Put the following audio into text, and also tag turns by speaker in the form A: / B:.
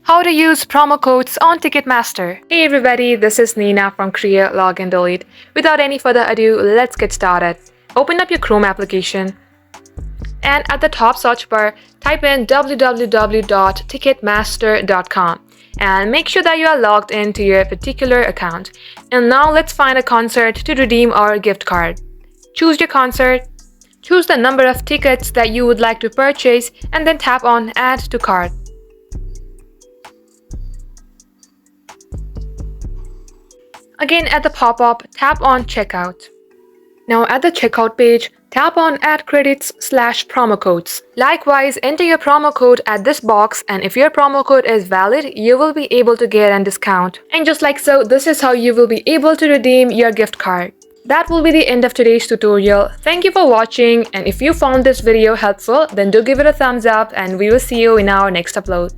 A: How to use promo codes on Ticketmaster. Hey everybody, this is Nina from Create, Log and Delete. Without any further ado, let's get started. Open up your Chrome application and at the top search bar, type in www.ticketmaster.com and make sure that you are logged into your particular account. And now let's find a concert to redeem our gift card. Choose your concert, choose the number of tickets that you would like to purchase, and then tap on Add to Cart. Again, at the pop-up, tap on Checkout. Now at the checkout page, tap on Add Credits/promo codes. Likewise, enter your promo code at this box, and if your promo code is valid, you will be able to get a discount. And just like so, this is how you will be able to redeem your gift card. That will be the end of today's tutorial. Thank you for watching, and if you found this video helpful, then do give it a thumbs up and we will see you in our next upload.